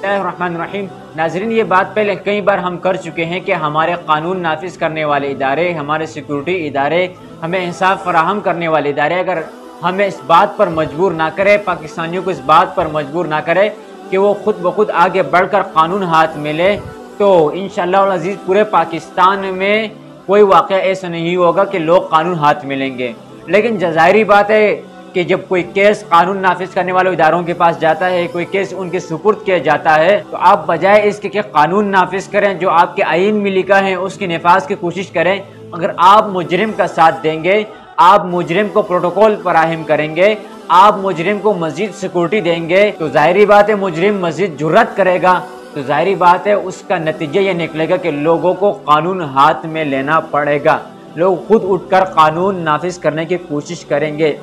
बिस्मिल्लाहिर्रहमानिर्रहीम। नाज़रीन, ये बात पहले कई बार हम कर चुके हैं कि हमारे कानून नाफिज करने वाले इदारे, हमारे सिक्योरिटी इदारे, हमें इंसाफ फराहम करने वाले इदारे अगर हमें इस बात पर मजबूर ना करे, पाकिस्तानियों को इस बात पर मजबूर ना करे कि वो खुद ब खुद आगे बढ़कर कानून हाथ में ले, तो इंशाअल्लाह अज़ीज़ पूरे पाकिस्तान में कोई वाक़या ऐसा नहीं होगा कि लोग कानून हाथ में लेंगे। लेकिन ज़ाहिरी बात है कि जब कोई केस कानून नाफिज करने वाले इदारों के पास जाता है, कोई केस उनके सुपुर्द किया जाता है, तो आप बजाय इसके कि कानून नाफिज करें, जो आपके आईन में लिखा है उसकी नफाज की कोशिश करें। अगर आप मुजरिम का साथ देंगे, आप मुजरिम को प्रोटोकॉल फराहम करेंगे, आप मुजरिम को मजीद सिक्योरिटी देंगे, तो ज़ाहिरी बात है मुजरिम मजीद जुर्रत करेगा। तो ज़ाहिरी बात है उसका नतीजा ये निकलेगा कि लोगों को कानून हाथ में लेना पड़ेगा, लोग खुद उठकर कानून नाफिज करने की कोशिश करेंगे।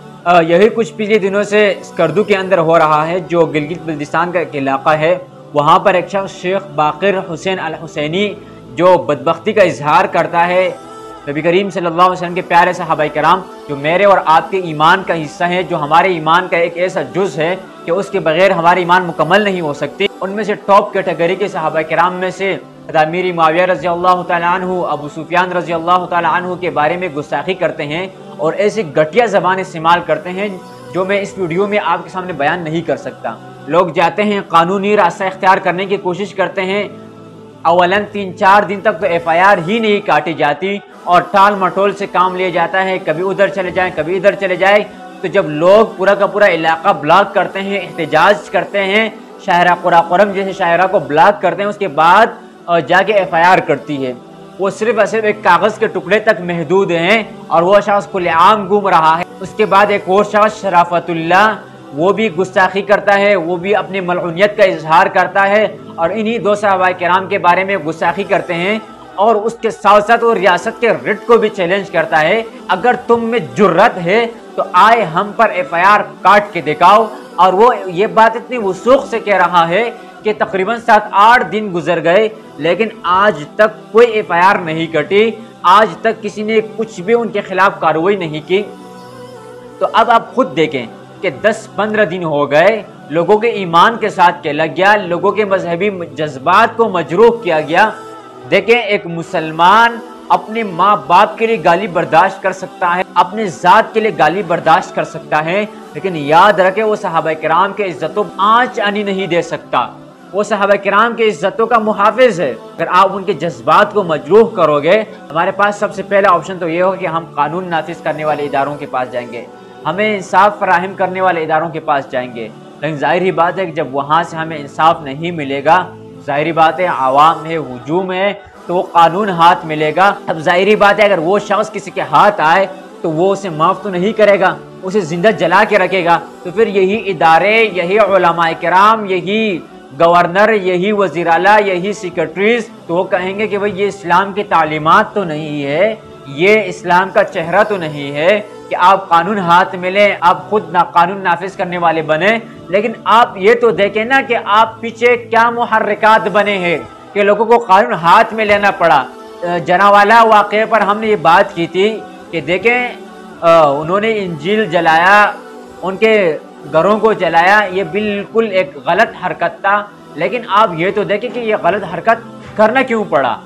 यही कुछ पिछले दिनों से स्कर्दू के अंदर हो रहा है, जो गिलगित बल्तिस्तान का एक इलाका है। वहाँ पर एक शख्स शेख बाक़िर हुसैन अल हुसैनी जो बदबख्ती का इजहार करता है, नबी करीम सल्लल्लाहु अलैहि वसल्लम के प्यारे सहाबाए कराम जो मेरे और आपके ईमान का हिस्सा है, जो हमारे ईमान का एक ऐसा जुज़ है कि उसके बगैर हमारी ईमान मुकम्मल नहीं हो सकती, उनमें से टॉप कैटेगरी के सहाबाए कराम में से अमीर मुआविया रज़ी अल्लाह तआला अन्हु, अबू सुफियान रज़ी अल्लाह तआला अन्हु के बारे में गुस्ताखी करते हैं और ऐसी घटिया ज़बान इस्तेमाल करते हैं जो मैं इस वीडियो में आपके सामने बयान नहीं कर सकता। लोग जाते हैं कानूनी रास्ता इख्तियार करने की कोशिश करते हैं, अवलन 3-4 दिन तक तो FIR ही नहीं काटी जाती और टाल मटोल से काम लिया जाता है, कभी उधर चले जाएं कभी इधर चले जाए। तो जब लोग पूरा का पूरा इलाका ब्लॉक करते हैं, एहतजाज करते हैं, शाहरा कुराकुरम जैसे शायरा को ब्लॉक करते हैं, उसके बाद जाके FIR करती है। वो सिर्फ एक कागज़ के टुकड़े तक महदूद हैं और वो शख्स खुलेआम घूम रहा है। उसके बाद एक और शख्स शराफतुल्लाह, वो भी गुस्ताखी करता है, वो भी अपनी मलऊनियत का इजहार करता है और इन्हीं दो सहाबाए किराम के बारे में गुस्ताखी करते हैं और उसके साथ साथ वो रियासत के रिट को भी चैलेंज करता है, अगर तुम में जुर्रत है तो आए हम पर FIR काट के दिखाओ। और वो ये बात इतनी वसूख से कह रहा है कि तकरीबन 7-8 दिन गुजर गए लेकिन आज तक कोई FIR नहीं कटी, आज तक किसी ने कुछ भी उनके खिलाफ कार्रवाई नहीं की। तो अब आप खुद देखें कि 10-15 दिन हो गए, लोगों के ईमान के साथ खेला गया, लोगों के मजहबी जज्बात को मजरूह किया गया। देखें, एक मुसलमान अपने माँ बाप के लिए गाली बर्दाश्त कर सकता है, अपने ज़ात के लिए गाली बर्दाश्त कर सकता है, लेकिन याद रखे वो सहाबाए किराम के इज्जतों आँच आनी नहीं दे सकता। वो सहाबाए किराम के इज्जतों का मुहाफिज है। अगर आप उनके जज्बात को मजरूह करोगे, हमारे पास सबसे पहला ऑप्शन तो ये होगा कि हम कानून नाफिज करने वाले इदारों के पास जाएंगे, हमें इंसाफ फराहम करने वाले इदारों के पास जाएंगे। लेकिन ज़ाहिर बात है कि जब वहाँ से हमें इंसाफ नहीं मिलेगा, ज़ाहिर बात है आवाम है, हुजूम है, तो वो कानून हाथ मिलेगा। अब ज़ाहिर बात है अगर वो शख्स किसी के हाथ आए तो वो उसे माफ़ तो नहीं करेगा, उसे जिंदा जला के रखेगा। तो फिर यही इदारे, यही उलमाए किराम, यही गवर्नर, यही वज़ीर आला, यही सेक्रेटरीज, तो वो कहेंगे कि भाई ये इस्लाम की तालीमात तो नहीं है, ये इस्लाम का चेहरा तो नहीं है कि आप कानून हाथ में लें, आप खुद कानून नाफिज करने वाले बने। लेकिन आप ये तो देखें ना कि आप पीछे क्या मुहर्रिकात बने हैं कि लोगों को कानून हाथ में लेना पड़ा। जनावाला वाक़े पर हमने ये बात की थी कि देखें उन्होंने इंजील जलाया, उनके घरों को जलाया, ये बिल्कुल एक गलत हरकत था। लेकिन आप ये तो देखें कि ये गलत हरकत करना क्यों पड़ा,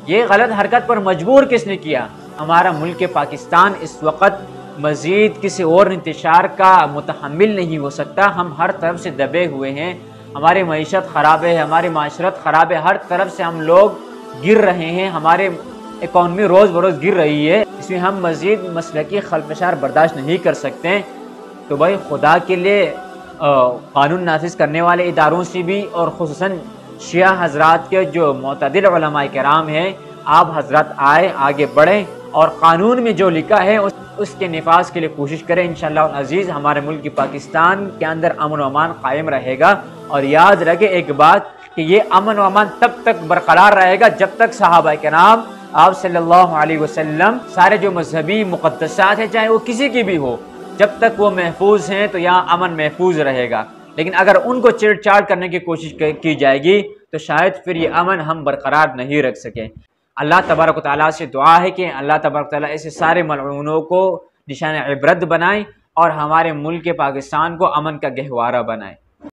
ये गलत हरकत पर मजबूर किसने किया। हमारा मुल्क पाकिस्तान इस वक्त मज़ीद किसी और इंतशार का मुतहम्मिल नहीं हो सकता। हम हर तरफ से दबे हुए हैं, हमारी मईशत ख़राब है, हमारी माशरत ख़राब है, हर तरफ से हम लोग गिर रहे हैं, हमारे इकॉनमी रोज़ बरोज़ गिर रही है। इसमें हम मज़ीद मसलकी खलफशार बर्दाश्त नहीं कर सकते। तो भाई खुदा के लिए कानून नाफिज करने वाले इदारों से भी और खुसूसन शिया हजरात के जो मुतअद्दिल उलमाए किराम हैं, आप हजरत आए, आगे बढ़ें और कानून में जो लिखा है उसके निफाज के लिए कोशिश करें। इंशाअल्लाह अज़ीज़ हमारे मुल्क की पाकिस्तान के अंदर अमन व अमान कायम रहेगा। और याद रखें एक बात कि ये अमन व अमान तब तक बरकरार रहेगा जब तक सहाबाए किराम, आप सल्लल्लाहु अलैहि वसल्लम, सारे जो मजहबी मुक़द्दसात हैं चाहे वो किसी की भी हो, जब तक वो महफूज हैं तो यहाँ अमन महफूज रहेगा। लेकिन अगर उनको छेड़छाड़ करने की कोशिश की जाएगी तो शायद फिर ये अमन हम बरकरार नहीं रख सकें। अल्लाह तबारक व तआला से दुआ है कि अल्लाह तबारक व तआला ऐसे सारे मलऊनों को निशान इबरत बनाए और हमारे मुल्क पाकिस्तान को अमन का गहवारा बनाए।